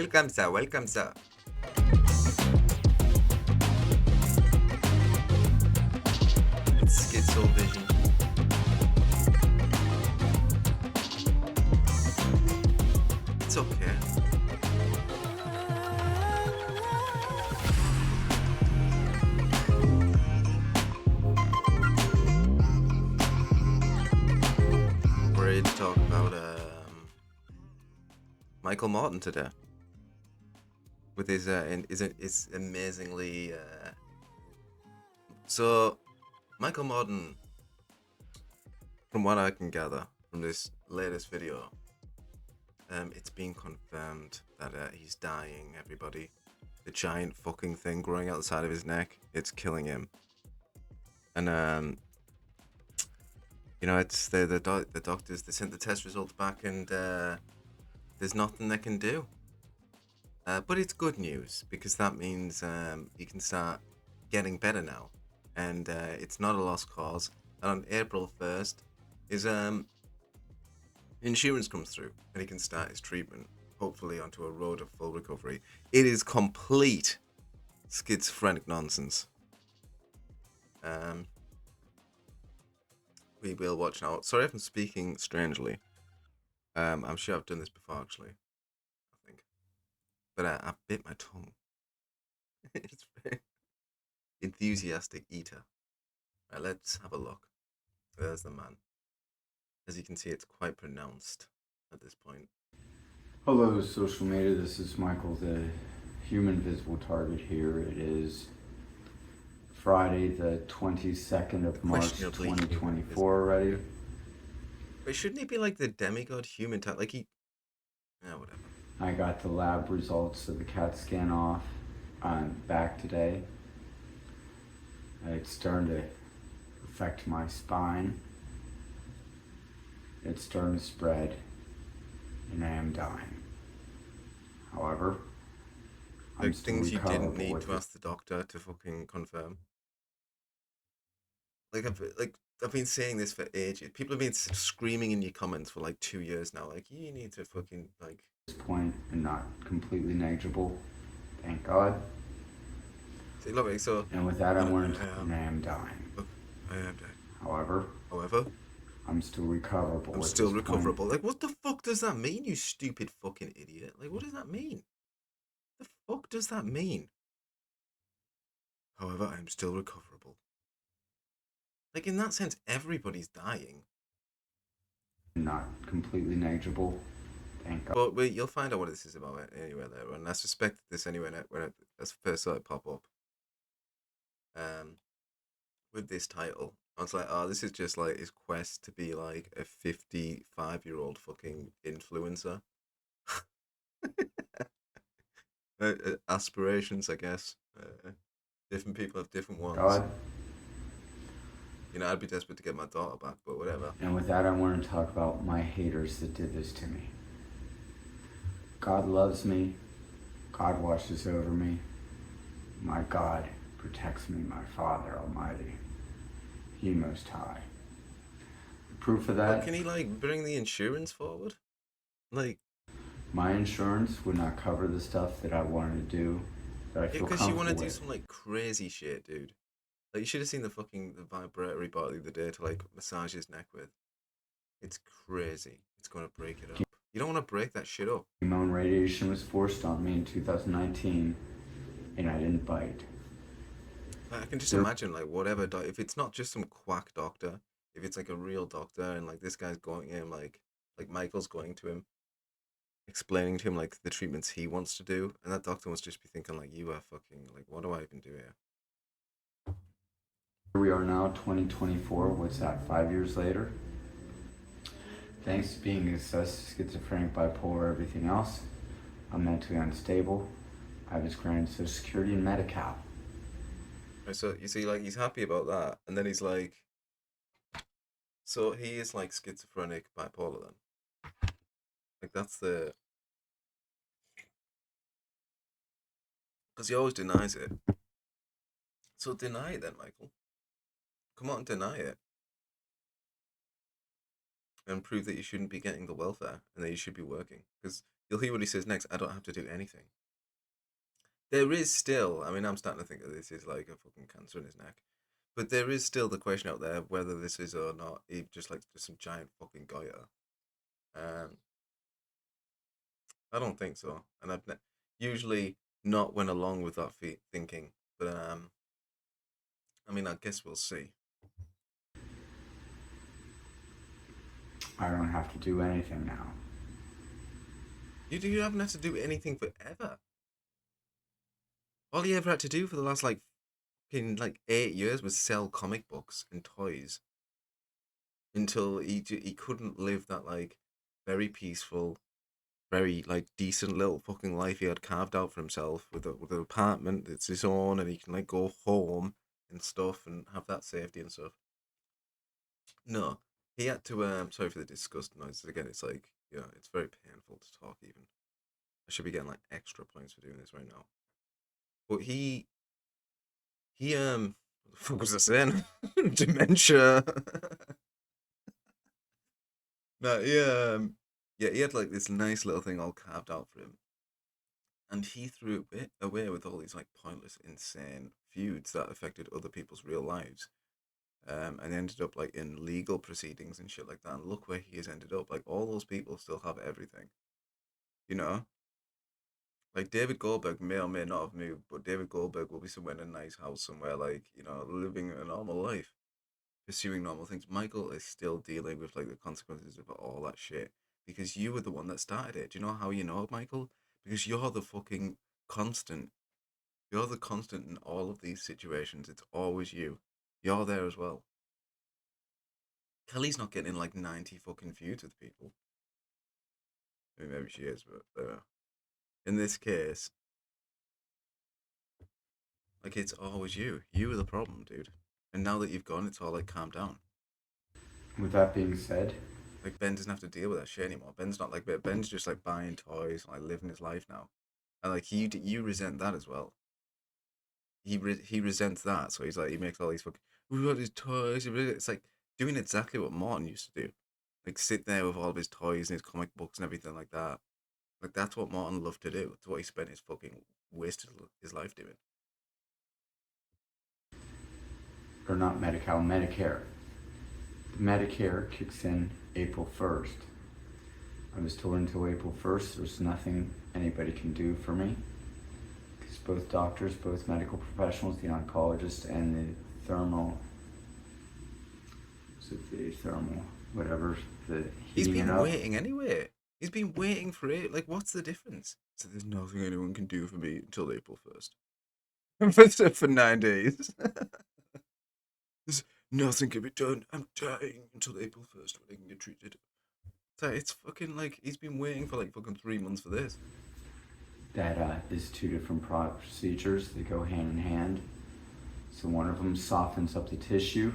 Welcome, sir. Welcome, sir. It's Schizovision. It's okay. We're here to talk about Michael Morton today. With his it's amazingly so Michael Morton, from what I can gather from this latest video, it's been confirmed that he's dying. Everybody, the giant fucking thing growing out the side of his neck, it's killing him. And you know, it's the doctors, they sent the test results back, and there's nothing they can do. But it's good news, because that means he can start getting better now, and it's not a lost cause. And on April 1st, his insurance comes through, and he can start his treatment, hopefully onto a road of full recovery. It is complete schizophrenic nonsense. We will watch now. Sorry if I'm speaking strangely. I'm sure I've done this before, actually. I think. But I bit my tongue. It's very enthusiastic eater. Right, let's have a look. There's the man. As you can see, it's quite pronounced at this point. Hello, social media. This is Michael, the human visible target here. It is Friday, the 22nd of March, 2024 already. But shouldn't he be like the demigod human type? Like he... Yeah, whatever. I got the lab results of the CAT scan off. I'm back today. It's starting to affect my spine. It's starting to spread, and I am dying. However, like things you didn't need to ask the doctor to fucking confirm. Like I've been saying this for ages. People have been screaming in your comments for like 2 years now. Like, you need to fucking like... This point, and not completely negligible. Thank God. See, look, so... And with that, I learned, and I am dying. Look, I am dying. However, I'm still recoverable. I'm still recoverable. Like, what the fuck does that mean, you stupid fucking idiot? Like, what does that mean? The fuck does that mean? However, I'm still recoverable. Like, in that sense, everybody's dying. Not completely negligible. Thank God. But you'll find out what this is about anyway there, and I suspected this anyway when it first saw it pop up. With this title, I was like, oh, this is just like his quest to be like a 55-year-old fucking influencer. Aspirations, I guess. Different people have different ones. God. You know, I'd be desperate to get my daughter back, but whatever. And with that, I want to talk about my haters that did this to me. God loves me. God watches over me. My God protects me, my Father Almighty. He Most High. The proof of that... But can he, like, bring the insurance forward? Like... My insurance would not cover the stuff that I wanted to do, that I feel comfortable with. Because you want to do some, like, crazy shit, dude. Like, you should have seen the vibratory bar the other day to, like, massage his neck with. It's crazy. It's going to break it up. You don't want to break that shit up. Chemo and radiation was forced on me in 2019, and I didn't bite. I can just imagine, like, whatever, if it's not just some quack doctor, if it's, like, a real doctor, and, like, this guy's going to him, like Michael's going to him, explaining to him, like, the treatments he wants to do, and that doctor must just be thinking, like, you are fucking, like, what do I even do here? Here we are now, 2024, what's that, 5 years later? Thanks to being assessed schizophrenic, bipolar, everything else, I'm mentally unstable. I was granted Social Security and Medi-Cal. So, you see, like, he's happy about that, and then he's like... So, he is, like, schizophrenic, bipolar, then? Like, that's the... Because he always denies it. So, deny it then, Michael. Come on, deny it. And prove that you shouldn't be getting the welfare, and that you should be working. Because you'll hear what he says next. I don't have to do anything. There is still, I mean, I'm starting to think that this is like a fucking cancer in his neck. But there is still the question out there whether this is or not just like just some giant fucking goiter. Um, I don't think so, and usually not went along with that thinking. But I mean, I guess we'll see. I don't have to do anything now. You haven't had to do anything forever. All you ever had to do for the last like fucking like 8 years was sell comic books and toys until he couldn't live that like very peaceful, very like decent little fucking life he had carved out for himself with an apartment that's his own, and he can like go home and stuff and have that safety and stuff. No, he had to. Sorry for the disgust noises again. It's like, it's very painful to talk. Even I should be getting like extra points for doing this right now. But what the fuck was I saying? Dementia. No, yeah, he had like this nice little thing all carved out for him, and he threw it away with all these like pointless, insane feuds that affected other people's real lives. And ended up like in legal proceedings and shit like that. And look where he has ended up. Like all those people still have everything, you know. Like David Goldberg may or may not have moved, but David Goldberg will be somewhere in a nice house somewhere, like, living a normal life, pursuing normal things. Michael is still dealing with like the consequences of all that shit because you were the one that started it. Do you know how you know, Michael? Because you're the fucking constant. You're the constant in all of these situations. It's always you. You're there as well. Kelly's not getting in like 90 fucking feuds with people. I mean, maybe she is, but in this case, like, it's always you. You were the problem, dude. And now that you've gone, it's all like calmed down. With that being said, Like, Ben doesn't have to deal with that shit anymore. Ben's not like, Ben's just like buying toys, like living his life now. And like, you resent that as well. He resents that, so he's like, he makes all these fucking, we got his toys. It's like doing exactly what Morton used to do, like sit there with all of his toys and his comic books and everything like that. Like that's what Morton loved to do. It's what he spent his fucking wasted his life doing. or not Medi-Cal, Medicare. Medicare kicks in April 1st. I was told until April 1st there's nothing anybody can do for me. Because both doctors, both medical professionals, the oncologist and the thermal, whatever, the He's heating it been up. waiting anyway. He's been waiting for it. Like, what's the difference? So there's nothing anyone can do for me until April 1st. For 9 days. There's nothing can be done. I'm dying until April 1st when I can get treated. So it's fucking like he's been waiting for like fucking 3 months for this. That is two different procedures. They go hand in hand. So one of them softens up the tissue,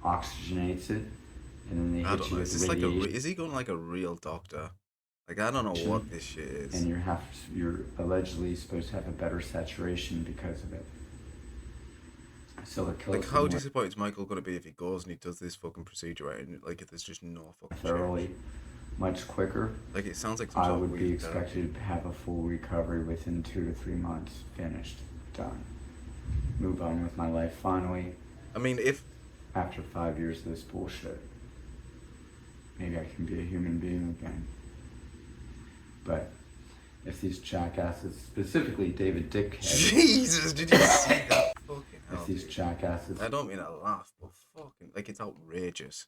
oxygenates it, and then they hit you with radiation. Is he going like a real doctor? Like, I don't know what this shit is. And you're allegedly supposed to have a better saturation because of it. So it kills. Like, how disappointed is Michael going to be if he goes and he does this fucking procedure right, and like if there's just no fucking thoroughly, change? Much quicker. Like, it sounds like I would be expected to have a full recovery within 2 to 3 months. Finished, done. Move on with my life finally. I mean, if after 5 years of this bullshit, maybe I can be a human being again. But if these jackasses, specifically David Dickhead. Jesus, did you see that? Fucking hell, if these dude. jackasses. I don't mean to laugh, but fucking, like, it's outrageous.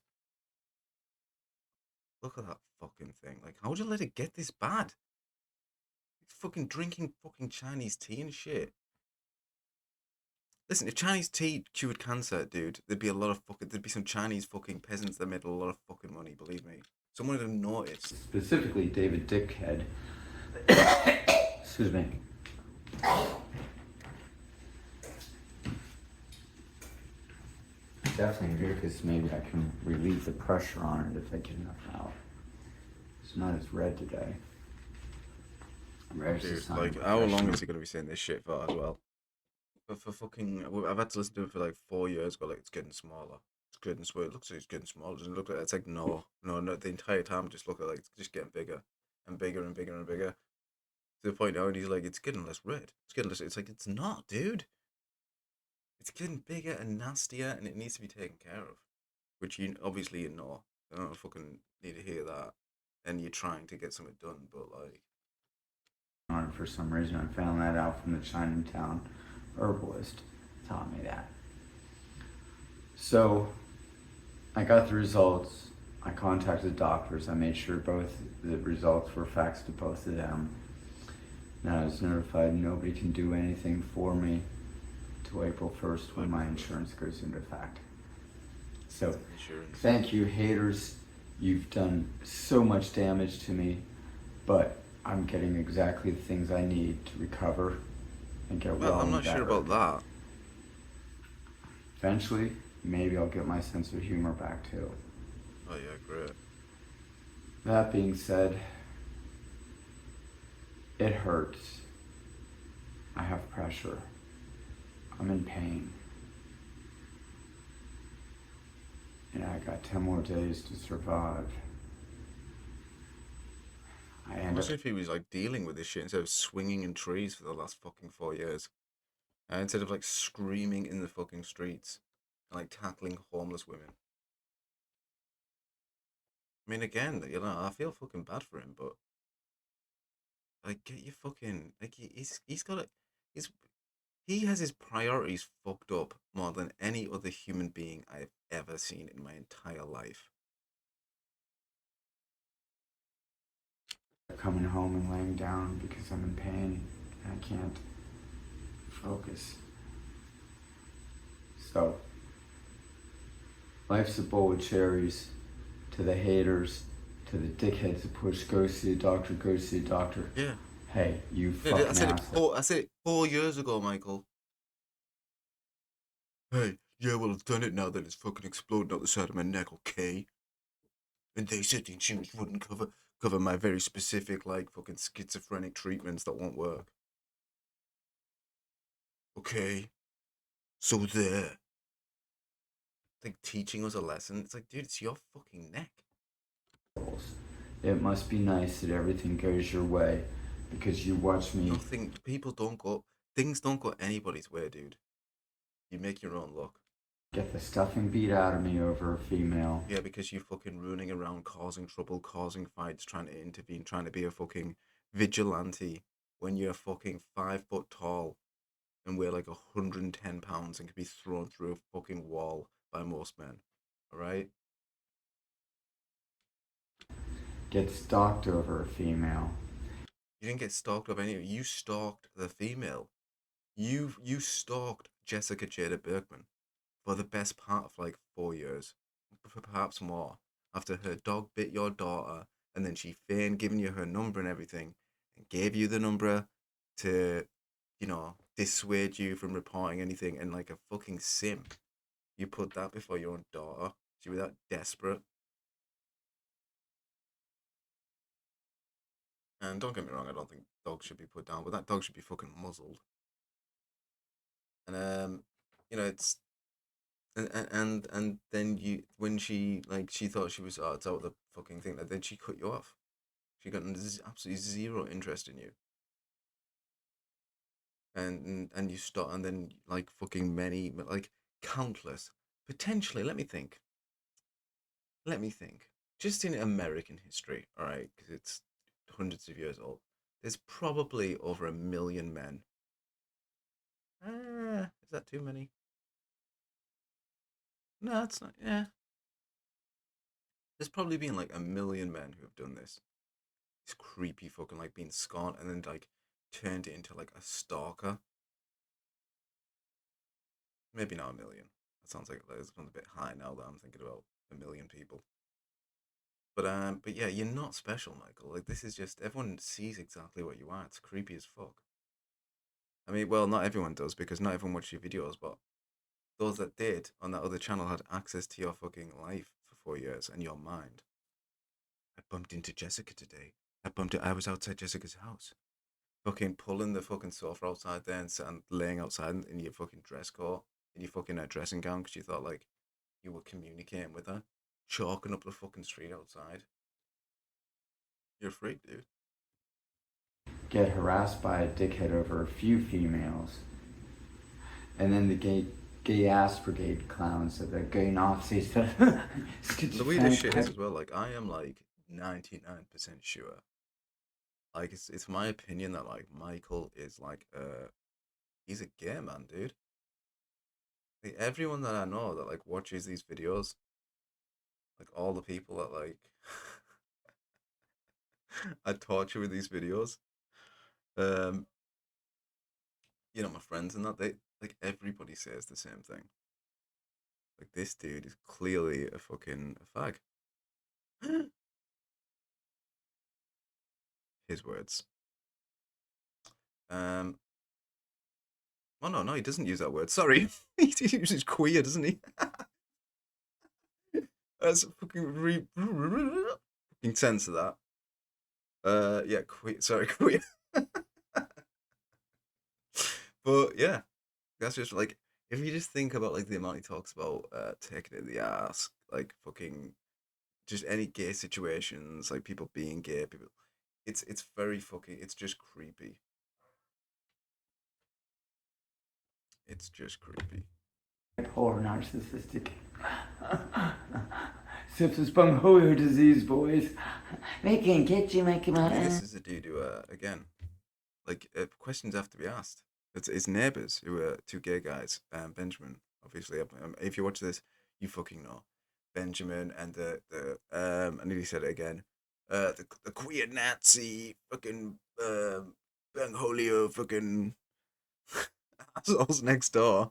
Look at that fucking thing. Like, how would you let it get this bad? It's fucking drinking fucking Chinese tea and shit. Listen, if Chinese tea cured cancer, dude, there'd be some Chinese fucking peasants that made a lot of fucking money, believe me. Someone would have noticed. Specifically David Dickhead. Excuse me. Definitely because maybe I can relieve the pressure on it if I get enough out. It's not as red today. Dude, like, how long is he going to be saying this shit for as well? For fucking, I've had to listen to it for like 4 years, but like, it's getting smaller. It's getting smaller. It looks like it's getting smaller. It doesn't look like it's like, no. The entire time, just look at like, it's just getting bigger. and bigger and bigger and bigger to the point now, and he's like, it's getting less red. It's getting less. It's like it's not, dude. It's getting bigger and nastier, and it needs to be taken care of. Which you obviously you know. I don't fucking need to hear that, and you're trying to get something done, but like. On it for some reason. I found that out from the Chinatown herbalist. Taught me that. So I got the results. I contacted doctors. I made sure both the results were faxed to both of them. Now I was notified nobody can do anything for me till April 1st when my insurance goes into effect. So thank you, haters. You've done so much damage to me, but I'm getting exactly the things I need to recover and get well I'm and not better. sure about that. Eventually, maybe I'll get my sense of humor back too. Oh yeah, great. That being said, it hurts. I have pressure. I'm in pain. And I got 10 more days to survive. Imagine if he was like dealing with this shit instead of swinging in trees for the last fucking 4 years. Instead of like screaming in the fucking streets and like tackling homeless women. I mean, again, you know, I feel fucking bad for him, but like, get your fucking like he's got he has his priorities fucked up more than any other human being I've ever seen in my entire life. Coming home and laying down because I'm in pain and I can't focus. So, life's a bowl of cherries. To the haters, to the dickheads that push, go see a doctor, go see a doctor. Yeah. Hey, you fucking asshole. I said it 4 years ago, Michael. Hey, yeah, well, I've done it now that it's fucking exploding out the side of my neck, okay? And they said the insurance wouldn't cover my very specific, like, fucking schizophrenic treatments that won't work. Okay? So there. Like, teaching us a lesson. It's like, dude, it's your fucking neck. It must be nice that everything goes your way, because you watch me. Things don't go anybody's way, dude. You make your own luck. Get the stuffing beat out of me over a female. Yeah, because you fucking running around causing trouble, causing fights, trying to intervene, trying to be a fucking vigilante when you're fucking 5 foot tall and weigh like 110 pounds and can be thrown through a fucking wall by most men. Alright? Get stalked over a female. You didn't get stalked over any. You stalked the female. You stalked Jessica Jada Bergman for the best part of like 4 years, for perhaps more. After her dog bit your daughter, and then she feigned giving you her number and everything, and gave you the number to, you know, dissuade you from reporting anything. And like a fucking simp, you put that before your own daughter. You were that desperate. And don't get me wrong, I don't think dogs should be put down, but that dog should be fucking muzzled. And you know, it's and then you when she like she thought she was it's out the fucking thing, then she cut you off. She got absolutely zero interest in you. And you start, and then like fucking many, like countless, potentially. Let me think. Just in American history, all right, because it's hundreds of years old. There's probably over 1 million men. Is that too many? No, it's not. Yeah, there's probably been like 1 million men who have done this. It's creepy fucking like being scorned and then like turned it into like a stalker. Maybe not 1 million. That sounds like it's a bit high now that I'm thinking about 1 million people. But yeah, you're not special, Michael. Like this is just everyone sees exactly what you are. It's creepy as fuck. I mean, well, not everyone does because not everyone watches your videos, but those that did on that other channel had access to your fucking life for 4 years and your mind. I bumped into Jessica today. I was outside Jessica's house. Fucking pulling the fucking sofa outside there and laying outside in your fucking dress coat, in your fucking dressing gown because you thought like you were communicating with her, chalking up the fucking street outside. You're a freak, dude. Get harassed by a dickhead over a few females. And then the gay ass brigade clowns of the gay Nazis. The weirdest shit is as well, like, I am like 99% sure. Like, it's my opinion that like Michael is like he's a gay man, dude. Like, everyone that I know that like watches these videos, like all the people that like I torture with these videos, um, you know, my friends and that, they like everybody says the same thing. Like, this dude is clearly a fucking fag. His words. Um. Oh no, he doesn't use that word. Sorry, he uses queer, doesn't he? That's fucking fucking censor that. Yeah, queer. Sorry, queer. But yeah, that's just like, if you just think about like the amount he talks about taking it in the ass, like fucking just any gay situations, like people being gay, people. It's very fucking. It's just creepy. It's just creepy. Poor narcissistic. Syphilis bunghole disease, boys. They can't get you, make him I mean, this is a dude who, again, like questions have to be asked. It's his neighbors who are two gay guys. Benjamin, obviously. If you watch this, you fucking know Benjamin and the I nearly said it again. The queer Nazi fucking Bangholio fucking assholes next door.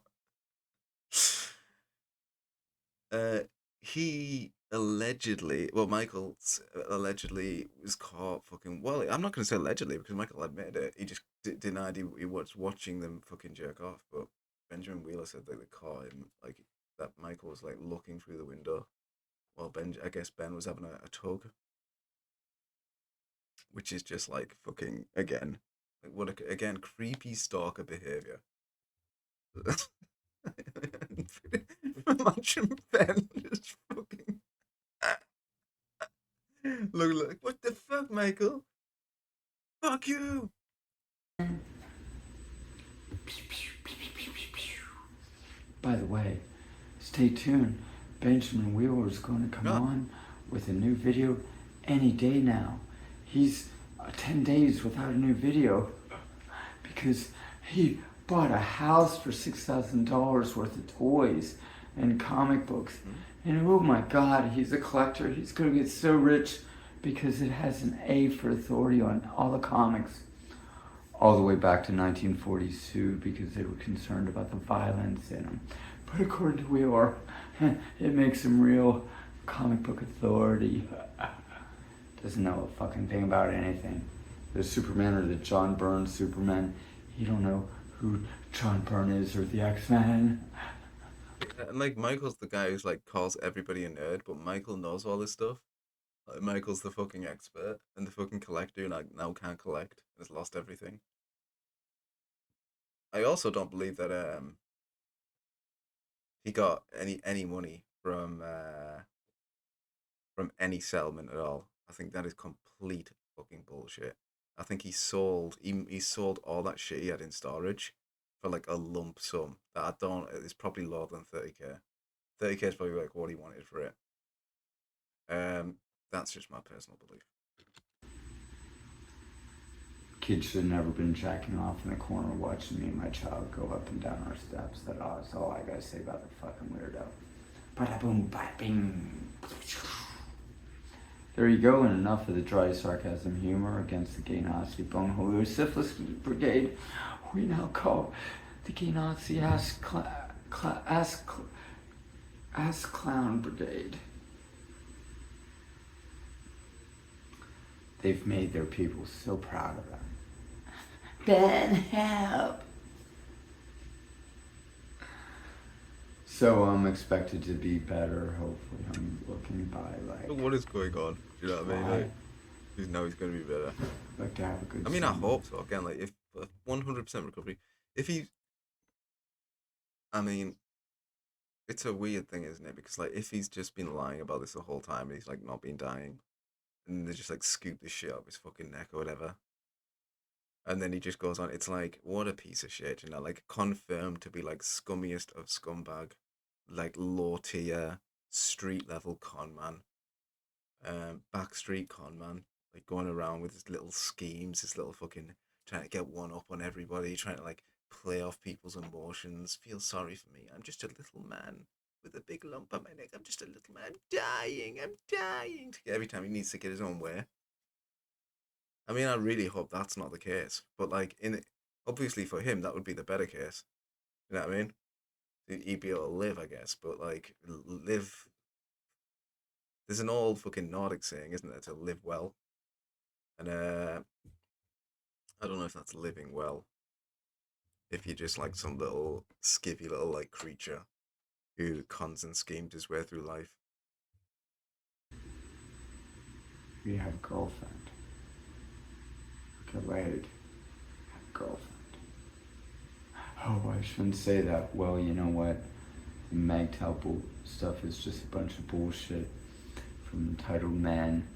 Uh, he allegedly, well, Michael allegedly was caught fucking. Well, I'm not going to say allegedly because Michael admitted it. He just denied he was watching them fucking jerk off. But Benjamin Wheeler said that they caught him, like that Michael was like looking through the window while I guess Ben was having a tug, which is just like fucking again, like what again creepy stalker behavior. Imagine Ben just fucking look like, what the fuck, Michael? Fuck you! By the way, stay tuned. Benjamin Wheeler is going to come on with a new video any day now. He's 10 days without a new video because he bought a house for $6,000 worth of toys and comic books. And oh my God, he's a collector. He's going to get so rich because it has an A for authority on all the comics. All the way back to 1942 because they were concerned about the violence in them. But according to Wheeler, it makes him real comic book authority. Doesn't know a fucking thing about anything. The Superman or the John Byrne Superman, you don't know who John Byrne is or the X-Men. And like Michael's the guy who's like calls everybody a nerd, but Michael knows all this stuff. Like, Michael's the fucking expert and the fucking collector who like now can't collect and has lost everything. I also don't believe that he got any money from any settlement at all. I think that is complete fucking bullshit. I think he sold all that shit he had in storage for like a lump sum that I don't. It's probably lower than 30K. 30K is probably like what he wanted for it. That's just my personal belief. Kids should have never been jacking off in the corner watching me and my child go up and down our steps. That's all I gotta say about the fucking weirdo. Bada boom, bada bing. There you go, and enough of the dry sarcasm humor against the gay Nazi bunghole syphilis brigade. We now call the gay Nazi ass clown brigade. They've made their people so proud of them. Ben, help! So I'm expected to be better. Hopefully, I'm looking by like. What is going on? You know what I mean? Like, he's going to be better. Like to have a good. I mean, I hope so. Again, like if 100% recovery, if he, I mean, it's a weird thing, isn't it? Because like if he's just been lying about this the whole time and he's like not been dying, and they just like scoop the shit out of his fucking neck or whatever. And then he just goes on. It's like, what a piece of shit, you know, like confirmed to be like scummiest of scumbag, like low tier, street level con man, backstreet con man, like going around with his little schemes, his little fucking trying to get one up on everybody, trying to like play off people's emotions. Feel sorry for me. I'm just a little man with a big lump on my neck. I'm just a little man. I'm dying. I'm dying. Every time he needs to get his own way. I mean, I really hope that's not the case. But like obviously for him, that would be the better case. You know what I mean? He'd be able to live, I guess. But like live. There's an old fucking Nordic saying, isn't there, to live well? And I don't know if that's living well. If you're just like some little skivvy little like creature who cons and schemed his way through life. You have a girlfriend. Okay, wait. Have a girlfriend. Oh, I shouldn't say that. Well, you know what? The MGTOW stuff is just a bunch of bullshit from entitled men.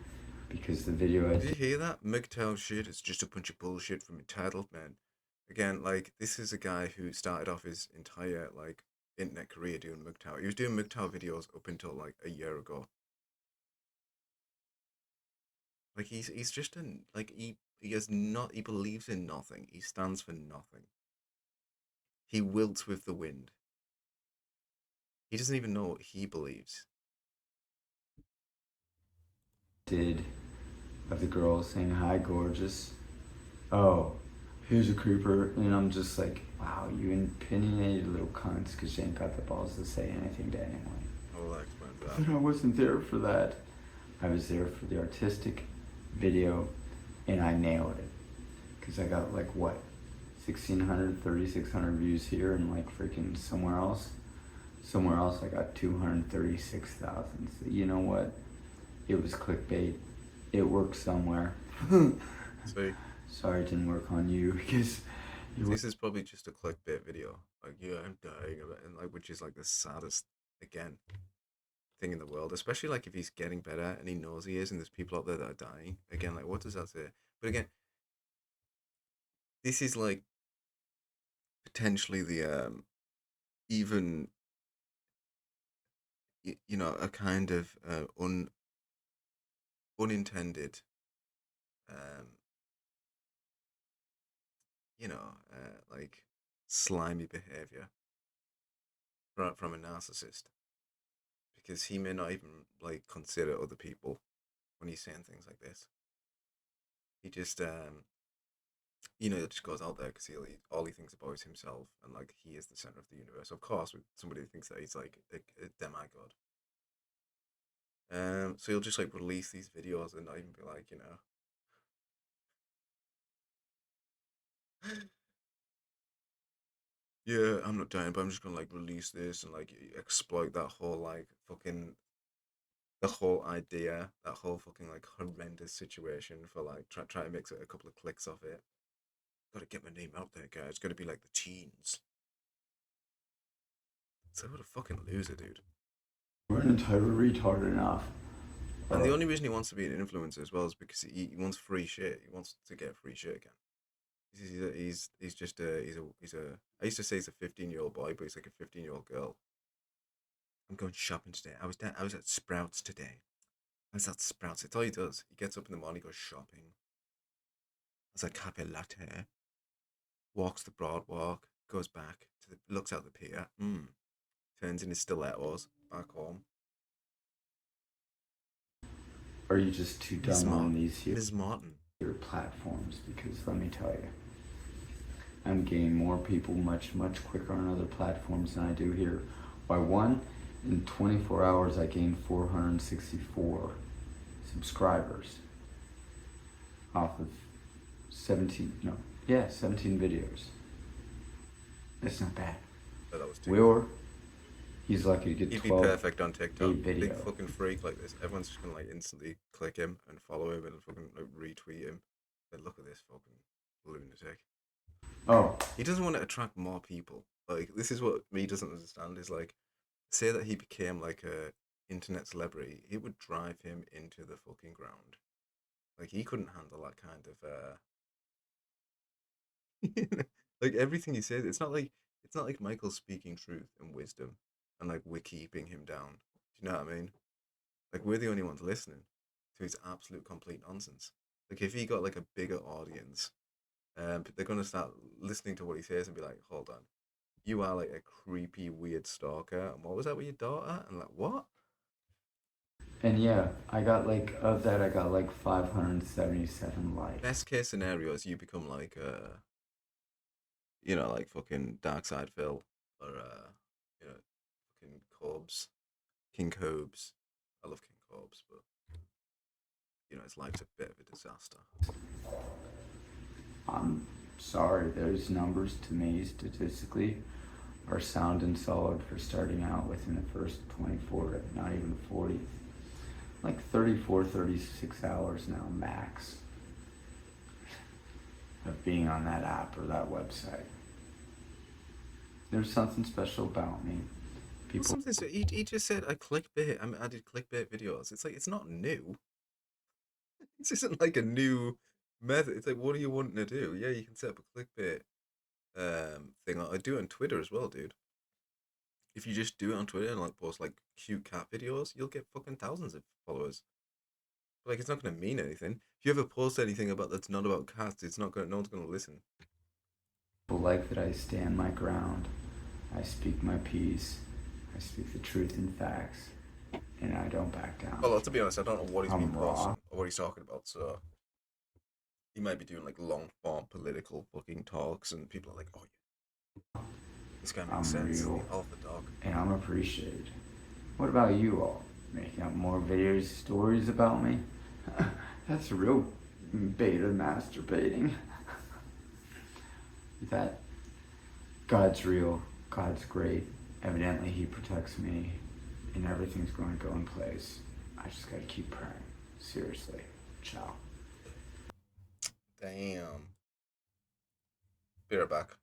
Because the video I Did you hear that? MGTOW shit is just a bunch of bullshit from entitled men. Again, like this is a guy who started off his entire like internet career doing MGTOW. He was doing MGTOW videos up until like a year ago. Like he's just an like he has not he believes in nothing. He stands for nothing. He wilts with the wind. He doesn't even know what he believes. did of the girl saying, "Hi, gorgeous." Oh, here's a creeper. And I'm just like, wow, you opinionated little cunts because you ain't got the balls to say anything to anyone. Oh, that explains that. But I wasn't there for that. I was there for the artistic video, and I nailed it. Because I got like, what, 1,600, 3,600 views here, and like freaking somewhere else. Somewhere else I got 236,000. So you know what? It was clickbait. It worked somewhere. See, Sorry it didn't work on you because this is probably just a clickbait video. Like, yeah, I'm dying of it, and like, which is like the saddest again thing in the world. Especially like if he's getting better and he knows he is, and there's people out there that are dying. Again, like, what does that say? But again, this is like potentially the even you know a kind of unintended um you know like slimy behavior from a narcissist, because he may not even like consider other people when he's saying things like this. He just you know, it just goes out there because all he thinks about is himself, and like he is the center of the universe. Of course, with somebody who thinks that he's like a demigod. So he'll just like release these videos and not even be like, you know, yeah, I'm not dying, but I'm just gonna like release this and like exploit that whole like fucking the whole idea, that whole fucking like horrendous situation for like try to make a couple of clicks off it. Gotta get my name out there, guys. It's gotta be like the teens. So what a fucking loser, dude. we're an entitled retard enough. And the only reason he wants to be an influencer as well is because he wants free shit. He wants to get free shit again. He's just he's a I used to say he's a 15-year-old boy, but he's like a 15-year-old girl. I'm going shopping today. I was at Sprouts today. I was at Sprouts. It's all he does. He gets up in the morning, goes shopping. Has a cafe latte. Walks the broad walk. Goes back to looks out the pier. Turns in his stilettos. Back home. Are you just too dumb on these here Ms. Martin. platforms? Because let me tell you, I'm gaining more people much quicker on other platforms than I do here. By one, in 24 hours I gained 464 subscribers off of 17 videos. That's not bad. But that was too Will, he's lucky to get He'd 12. be perfect on TikTok. video. Big fucking freak like this. Everyone's just gonna like instantly click him and follow him and fucking like retweet him. But look at this fucking lunatic. Oh, He doesn't want to attract more people. Like this is what me doesn't understand is like, say that he became like a internet celebrity, it would drive him into the fucking ground. Like he couldn't handle that kind of like everything he says. It's not like Michael's speaking truth and wisdom, and like we're keeping him down. Do you know what I mean? Like we're the only ones listening to his absolute complete nonsense. Like if he got like a bigger audience, they're gonna start listening to what he says and be like, "Hold on, you are like a creepy, weird stalker." And what was that with your daughter? And like, what? And yeah, I got like, of that, I got like 577 likes. Best case scenario is you become like like fucking Dark Side Phil or you know, fucking Corbs, King Cobes. I love King Corbs, but his life's a bit of a disaster. I'm sorry, those numbers to me statistically are sound and solid for starting out within the first 24, not even 40. Like 34, 36 hours now max of being on that app or that website. There's something special about me. People. Something so he just said I clickbait. I did clickbait videos. It's like it's not new. This isn't like a new method. It's like, what are you wanting to do? Yeah, you can set up a clickbait thing. I do it on Twitter as well, dude. If you just do it on Twitter and like post like cute cat videos, you'll get fucking thousands of followers. But like, it's not gonna mean anything. If you ever post anything about that's not about cats, it's not gonna. No one's gonna listen. People like that I stand my ground. I speak my piece. I speak the truth and facts, and I don't back down. Well, to be honest, I don't know what he's been posting or what he's talking about. So he might be doing like long form political fucking talks, and people are like, "Oh yeah, this guy makes sense." Real, alpha dog, and I'm appreciated. What about you all? Making up more videos, stories about me? That's real beta masturbating. That God's real. God's great. Evidently, he protects me, and everything's going to go in place. I just gotta keep praying. Seriously. Ciao. Damn. Be right back.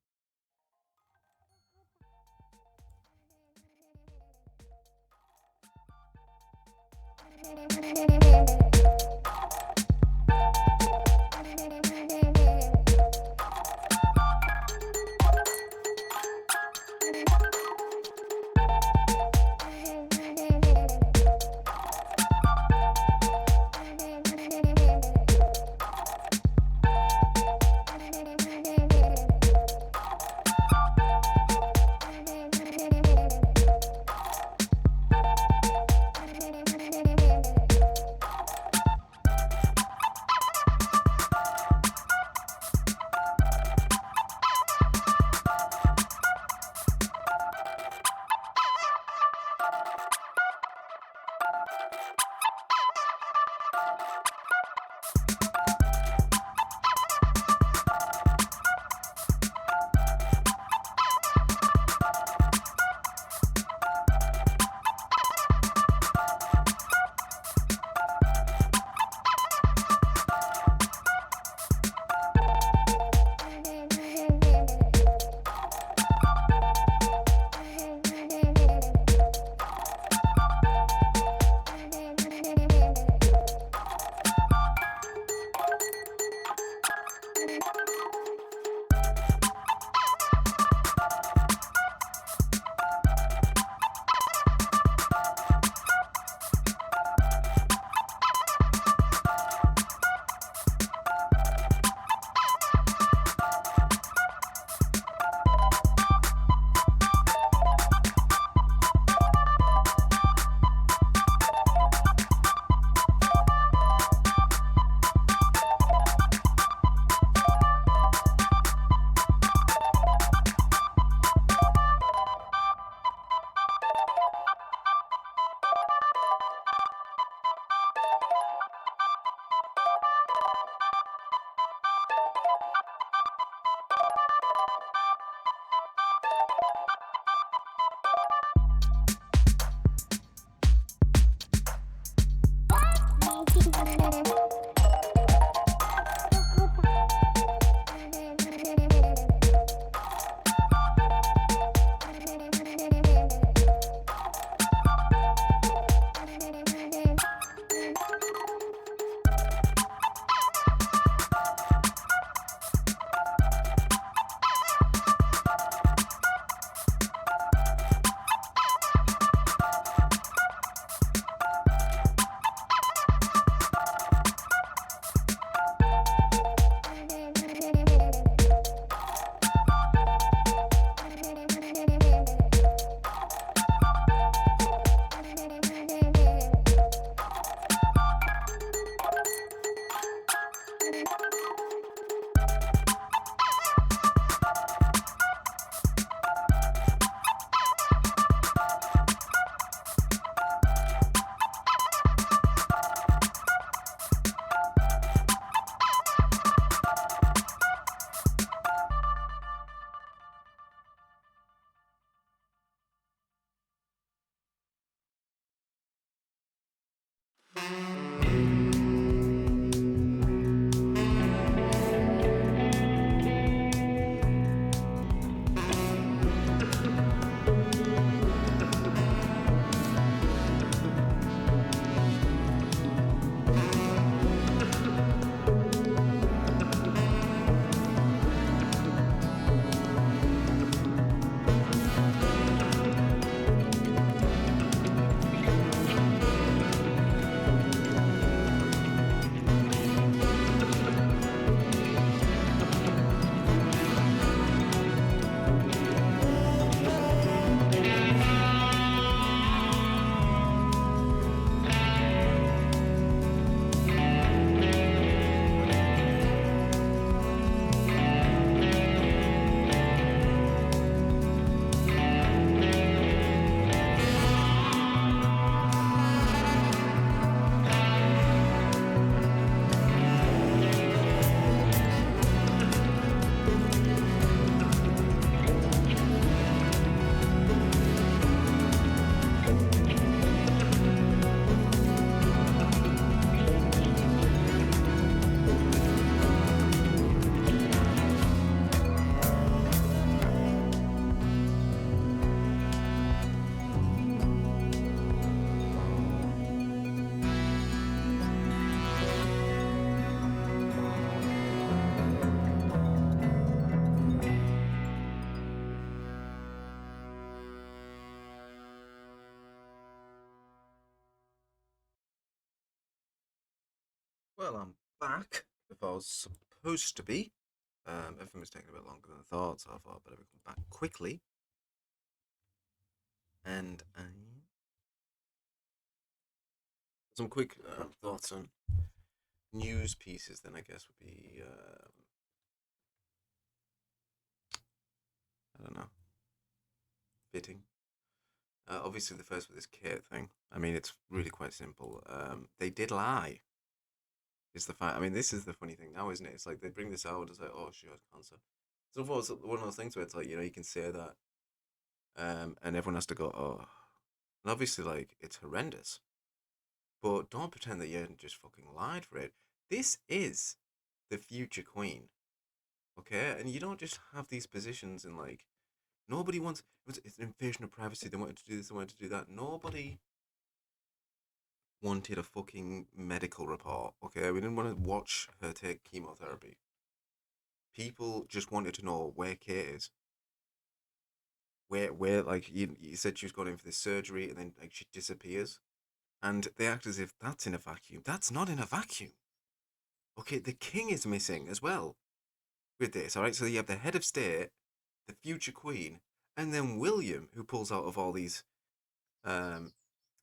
Well, I'm back if I was supposed to be. Everything was taking a bit longer than I thought, so I thought I'd better come back quickly. And some quick thoughts on news pieces, then I guess would be, I don't know, fitting. Obviously, the first with this Kate thing. I mean, it's really quite simple. They did lie. Is the fact. I mean, this is the funny thing now, isn't it? It's like they bring this out and it's like, oh, she had cancer. So it's one of those things where it's like, you can say that, and everyone has to go, oh. And obviously, like, it's horrendous. But don't pretend that you just fucking lied for it. This is the future queen, okay? And you don't just have these positions in, like, nobody wants. It's an invasion of privacy. They wanted to do this. They wanted to do that. Nobody wanted a fucking medical report, okay? We didn't want to watch her take chemotherapy. People just wanted to know where Kate is. Where like you said she was going in for this surgery and then like she disappears. And they act as if that's in a vacuum. That's not in a vacuum. Okay, the king is missing as well with this, alright? So you have the head of state, the future queen, and then William, who pulls out of all these um,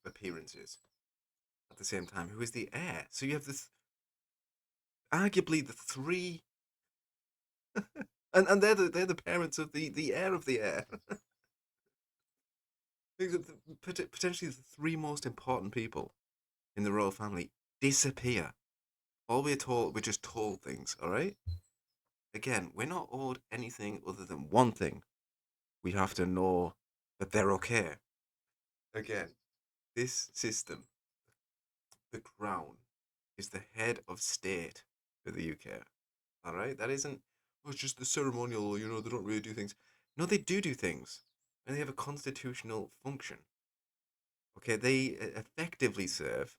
appearances at the same time, who is the heir. So you have this arguably the three and they're the parents of the heir of the heir. Potentially the three most important people in the royal family disappear. All we're just told things, alright? Again, we're not owed anything other than one thing. We have to know that they're okay. Again, this system, the crown, is the head of state for the UK. Alright? That isn't, oh, it's just the ceremonial, they don't really do things. No, they do things. And they have a constitutional function. Okay, they effectively serve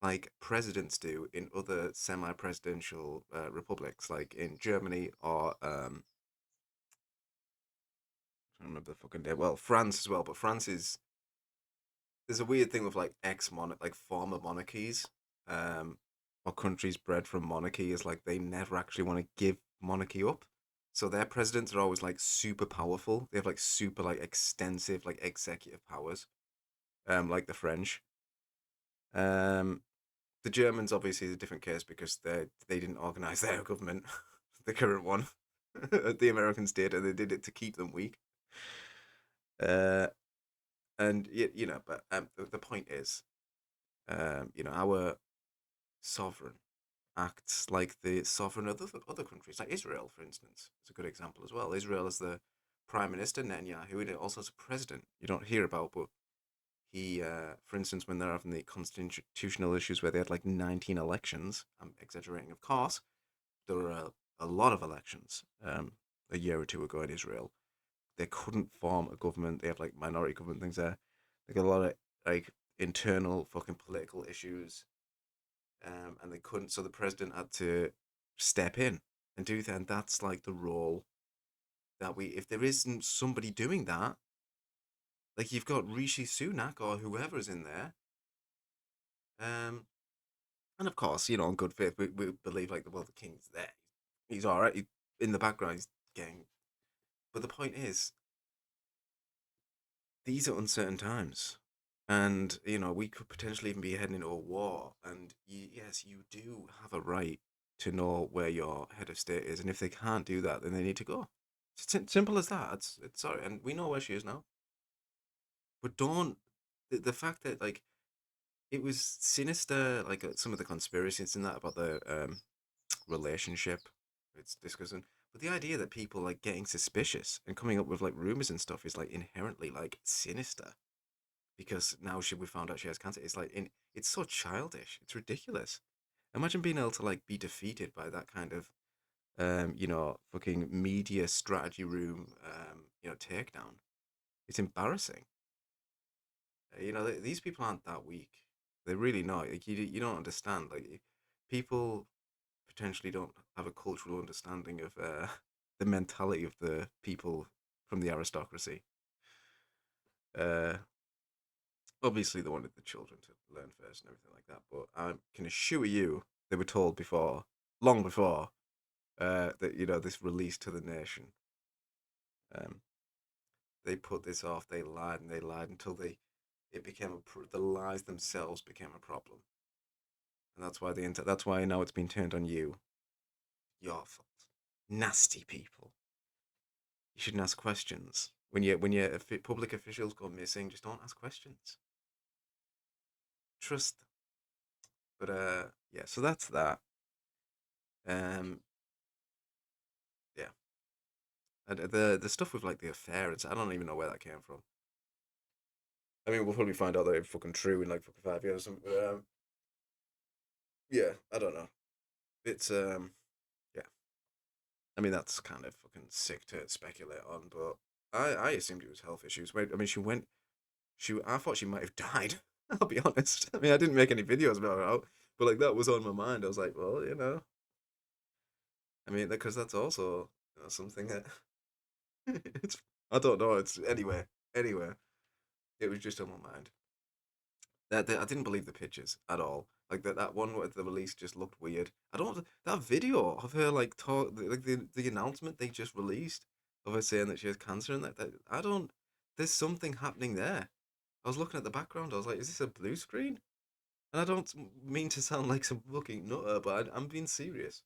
like presidents do in other semi-presidential republics, like in Germany or I don't remember the fucking day. Well, France as well, but France is there's a weird thing with like like former monarchies, um, or countries bred from monarchy is like they never actually want to give monarchy up. So their presidents are always like super powerful. They have like super like extensive like executive powers, like the French. Um, the Germans obviously is a different case because they didn't organize their government, the current one. The Americans did, and they did it to keep them weak. Uh, and but the point is, our sovereign acts like the sovereign of other countries, like Israel, for instance. It's a good example as well. Israel is the prime minister, Netanyahu, and also as a president. You don't hear about, but he, for instance, when they're having the constitutional issues where they had like 19 elections, I'm exaggerating, of course, there were a lot of elections a year or two ago in Israel. They couldn't form a government. They have like minority government things there. They got a lot of like internal fucking political issues, and they couldn't. So the president had to step in and do that. And that's like the role that if there isn't somebody doing that, like you've got Rishi Sunak or whoever's in there, um, and of course, in good faith, we believe like the king's there. He's all right. In the background, he's getting. But the point is, these are uncertain times. And, we could potentially even be heading into a war. And yes, you do have a right to know where your head of state is. And if they can't do that, then they need to go. It's simple as that. It's sorry. And we know where she is now. But don't, the fact that, like, it was sinister, like some of the conspiracies in that about the relationship it's discussing. But the idea that people, like, getting suspicious and coming up with, like, rumors and stuff is, like, inherently, like, sinister. Because now we found out she has cancer. It's like it's so childish. It's ridiculous. Imagine being able to like be defeated by that kind of fucking media strategy room takedown. It's embarrassing. These people aren't that weak. They're really not. Like you don't understand. Like people potentially don't have a cultural understanding of the mentality of the people from the aristocracy. Uh, Obviously they wanted the children to learn first and everything like that, but I can assure you they were told before, long before, that this release to the nation. Um, they put this off. They lied and they lied until it became the lies themselves became a problem, and that's why now it's been turned on you. Your fault. Nasty people. You shouldn't ask questions when your public officials go missing. Just don't ask questions. Trust them. But yeah. So that's that. Um, yeah. And the stuff with like the affair, I don't even know where that came from. I mean, we'll probably find out that it's fucking true in like fucking 5 years or something. But yeah, I don't know. It's yeah. I mean, that's kind of fucking sick to speculate on, but I assumed it was health issues. Wait, I mean, I thought she might have died. I'll be honest. I mean, I didn't make any videos about her out, but like that was on my mind. I was like, well, I mean, because that's also something that it's. I don't know. It's anyway. Anyway, it was just on my mind. I didn't believe the pictures at all. Like that one where the release just looked weird. I don't that video of her like talk like the announcement they just released of her saying that she has cancer and that I don't. There's something happening there. I was looking at the background. I was like, is this a blue screen? And I don't mean to sound like some fucking nutter, but I'm being serious.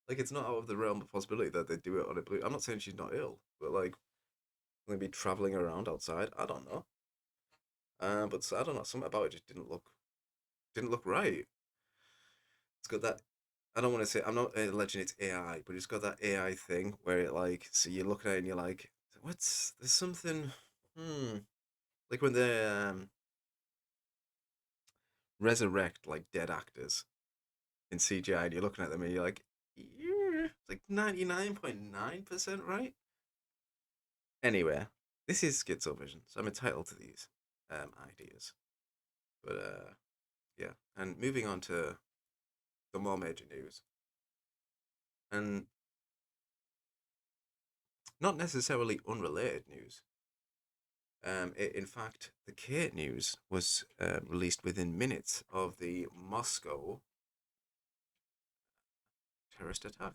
Like it's not out of the realm of possibility that they do it on a blue. I'm not saying she's not ill, but like maybe traveling around outside. I don't know. But I don't know. Something about it just didn't look right. It's got that. I don't want to say I'm not alleging it's AI, but it's got that AI thing where it like so you're looking at it and you're like, what's there's something. Hmm. Like when they resurrect like dead actors in CGI, and you're looking at them and you're like, yeah, it's like 99.9% right. Anyway, this is Schizovision, so I'm entitled to these ideas. But yeah, and moving on to the more major news, and not necessarily unrelated news. In fact, the Kate news was released within minutes of the Moscow terrorist attack.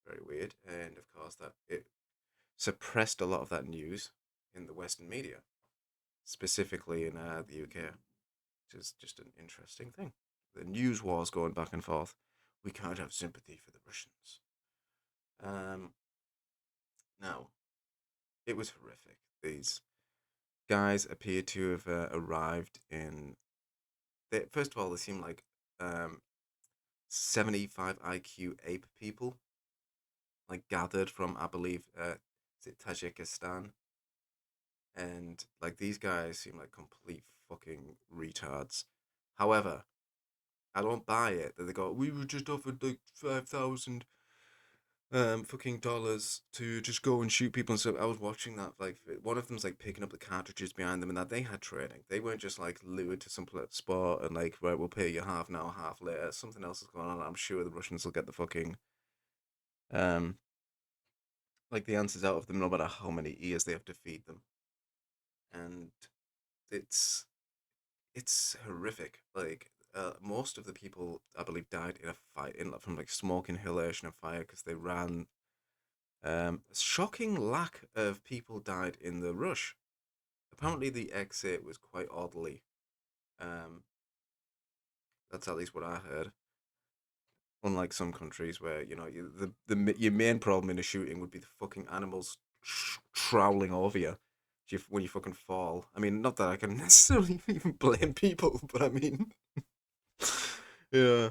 Very weird, and of course that it suppressed a lot of that news in the Western media, specifically in the UK, which is just an interesting thing. The news wars going back and forth. We can't have sympathy for the Russians. Um, no, it was horrific. These guys appear to have arrived in. First of all, they seem like 75 IQ ape people, like gathered from, I believe, is it Tajikistan? And like these guys seem like complete fucking retards. However, I don't buy it that they go, we were just offered like 5,000 fucking dollars to just go and shoot people and stuff. I was watching that, like one of them's like picking up the cartridges behind them, and that they had training. They weren't just like lured to some spot and like, right, we'll pay you half now, half later. Something else is going on. I'm sure the Russians will get the fucking um like the answers out of them, no matter how many ears they have to feed them. And it's it's horrific. Like most of the people, I believe, died in a fight from like smoke inhalation of fire because they ran. Shocking lack of people died in the rush. Apparently, the exit was quite orderly. Um, that's at least what I heard. Unlike some countries where your main problem in a shooting would be the fucking animals trawling over you when you fucking fall. I mean, not that I can necessarily even blame people, but I mean, yeah,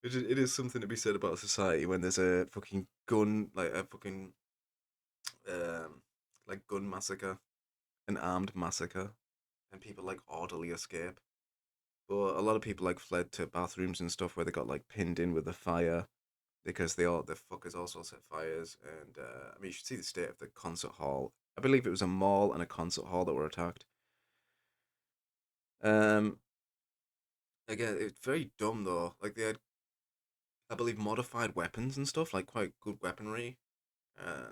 it is something to be said about society when there's a fucking gun, like a fucking um, like gun massacre, an armed massacre, and people like orderly escape. But a lot of people like fled to bathrooms and stuff where they got like pinned in with the fire because the fuckers also set fires. And I mean, you should see the state of the concert hall. I believe it was a mall and a concert hall that were attacked. Um, Again, it's very dumb though. Like they had, I believe, modified weapons and stuff, like quite good weaponry,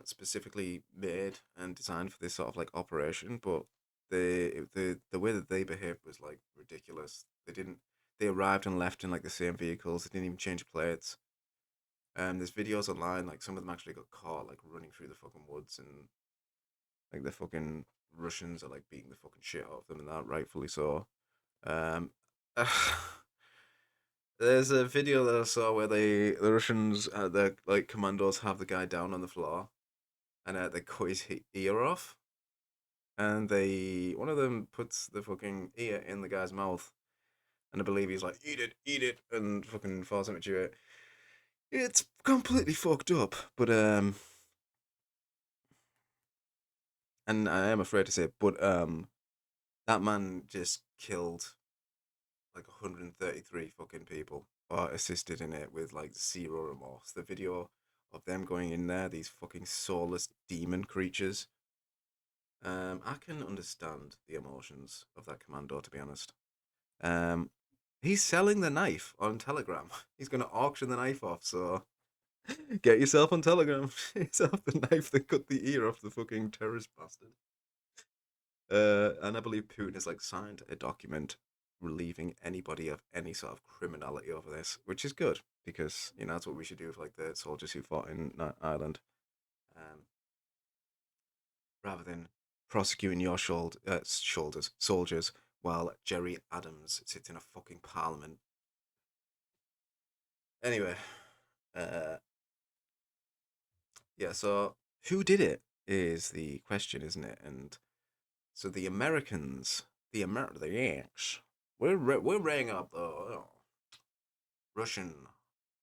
specifically made and designed for this sort of like operation. But the way that they behaved was like ridiculous. they arrived and left in like the same vehicles. They didn't even change plates. There's videos online, like some of them actually got caught like running through the fucking woods, and like the fucking Russians are like beating the fucking shit out of them, and that rightfully so. Um, there's a video that I saw where the Russians, the like commandos, have the guy down on the floor, and they cut his ear off, and they one of them puts the fucking ear in the guy's mouth, and I believe he's like, eat it, and fucking force him to chew it. It's completely fucked up, but and I am afraid to say, but that man just killed like 133 fucking people, or assisted in it with like zero remorse. The video of them going in there, these fucking soulless demon creatures. I can understand the emotions of that commando, to be honest. Um, he's selling the knife on Telegram. He's going to auction the knife off, so get yourself on Telegram. Yourself the knife that cut the ear off the fucking terrorist bastard. And I believe Putin has like signed a document relieving anybody of any sort of criminality over this, which is good because you know that's what we should do with like the soldiers who fought in Ireland, um, rather than prosecuting your shoulders soldiers while Jerry Adams sits in a fucking parliament. Anyway, uh, yeah. So who did it is the question, isn't it? And so the Americans, the Yanks, we're ringing up the Russian,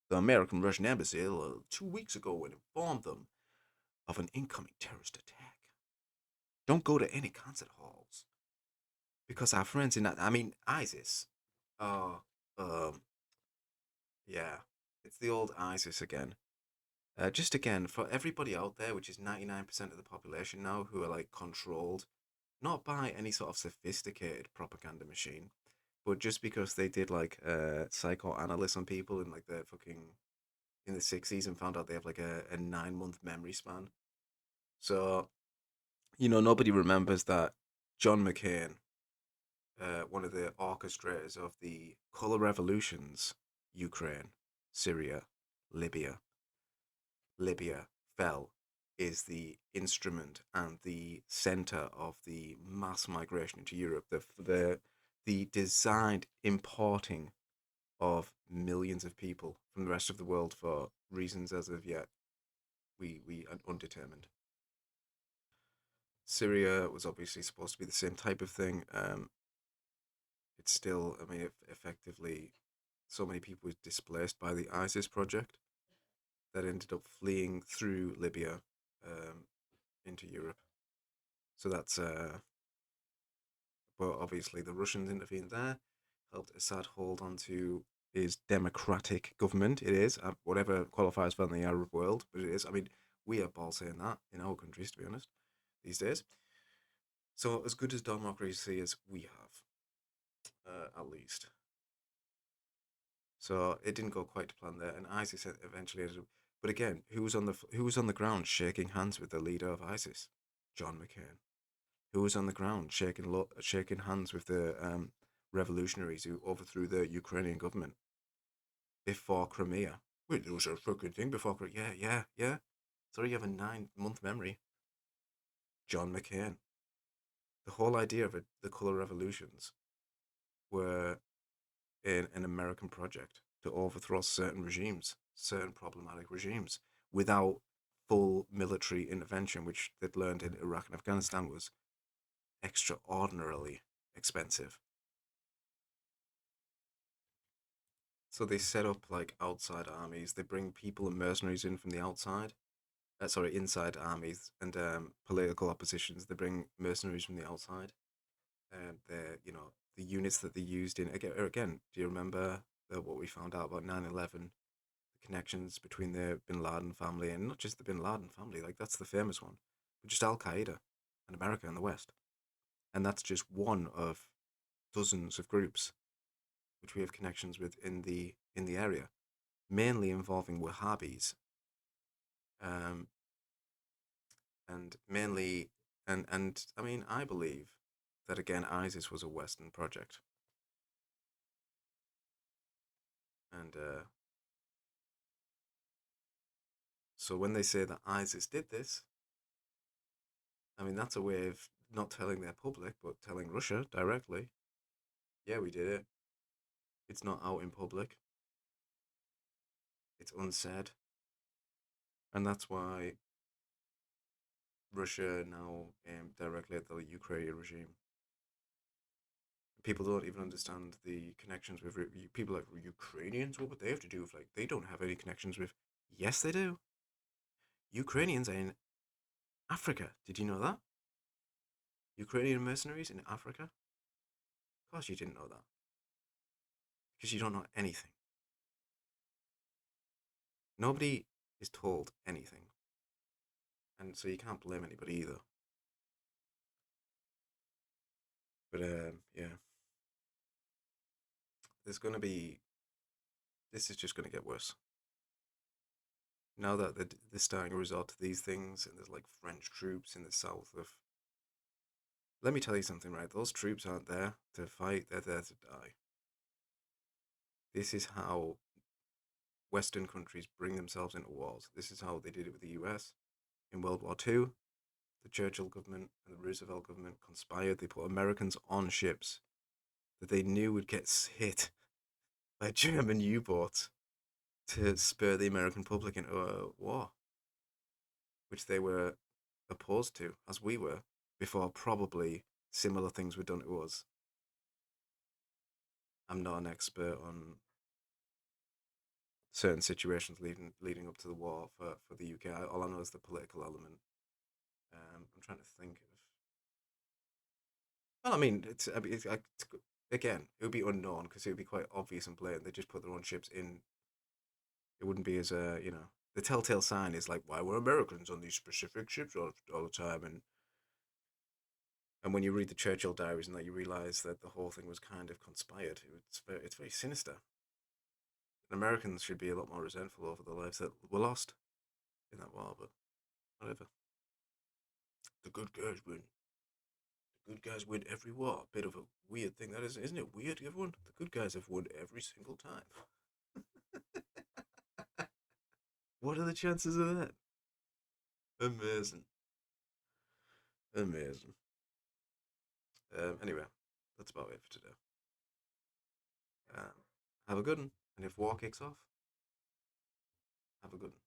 the American Russian embassy 2 weeks ago and informed them of an incoming terrorist attack. Don't go to any concert halls because our friends in that, I mean, ISIS. Uh, um, yeah, it's the old ISIS again. Just again, for everybody out there, which is 99% of the population now, who are like controlled, not by any sort of sophisticated propaganda machine, but just because they did like psychoanalysis on people in like the fucking in the 60s and found out they have like a 9 month memory span. So, you know, nobody remembers that John McCain, one of the orchestrators of the color revolutions, Ukraine, Syria, Libya, Libya fell, is the instrument and the center of the mass migration into Europe, the designed importing of millions of people from the rest of the world for reasons as of yet we are undetermined. Syria was obviously supposed to be the same type of thing. It's still, I mean, effectively, so many people were displaced by the ISIS project that ended up fleeing through Libya um, into Europe. So that's, but obviously the Russians intervened there, helped Assad hold on to his democratic government. It is, whatever qualifies for in the Arab world, but it is. I mean, we are all saying that in our countries, to be honest, these days. So as good as democracy as we have, at least. So it didn't go quite to plan there, and ISIS eventually ended up. But again, who was on the ground shaking hands with the leader of ISIS, John McCain? Who was on the ground shaking hands with the revolutionaries who overthrew the Ukrainian government before Crimea? Wait, there was a fucking thing before Crimea. Yeah, yeah, yeah. Sorry, you have a 9 month memory. John McCain. The whole idea of it, the color revolutions, were in an American project to overthrow certain regimes, certain problematic regimes, without full military intervention, which they'd learned in Iraq and Afghanistan was extraordinarily expensive. So they set up like outside armies. They bring people and mercenaries in from the outside. Sorry, inside armies and political oppositions. They bring mercenaries from the outside. They're, you know, the units that they used in again. Do you remember what we found out about 9/11? The connections between the Bin Laden family and not just the Bin Laden family. Like that's the famous one, but just Al Qaeda and America and the West. And that's just one of dozens of groups which we have connections with in the area, mainly involving Wahhabis, um, and mainly and I mean I believe that again ISIS was a Western project. And so when they say that ISIS did this, I mean, that's a way of not telling their public, but telling Russia directly, yeah, we did it. It's not out in public. It's unsaid. And that's why Russia now aimed directly at the Ukrainian regime. People don't even understand the connections with people like Ukrainians. What would they have to do with, like, they don't have any connections with? Yes, they do. Ukrainians are in Africa. Did you know that? Ukrainian mercenaries in Africa? Of course you didn't know that. Because you don't know anything. Nobody is told anything. And so you can't blame anybody either. But, yeah. This is just going to get worse. Now that they're starting to resort to these things, and there's like French troops in the south of... Let me tell you something, right? Those troops aren't there to fight, they're there to die. This is how Western countries bring themselves into wars. This is how they did it with the US. In World War II, the Churchill government and the Roosevelt government conspired. They put Americans on ships that they knew would get hit by German U-boats to spur the American public into a war, which they were opposed to, as we were, before probably similar things were done to us. I'm not an expert on certain situations leading up to the war for the UK. All I know is the political element. I'm trying to think of... Well, I mean, again, it would be unknown because it would be quite obvious and blatant. They just put their own ships in. It wouldn't be as the telltale sign is like, why were Americans on these specific ships all the time? And when you read the Churchill diaries and that, you realise that the whole thing was kind of conspired. It's very sinister. And Americans should be a lot more resentful over the lives that were lost in that war, but whatever. The good guys win. The good guys win every war. Bit of a weird thing, that isn't it weird, everyone? The good guys have won every single time. What are the chances of that? Amazing. Amazing. Anyway, that's about it for today. Have a good one. And if war kicks off, have a good one.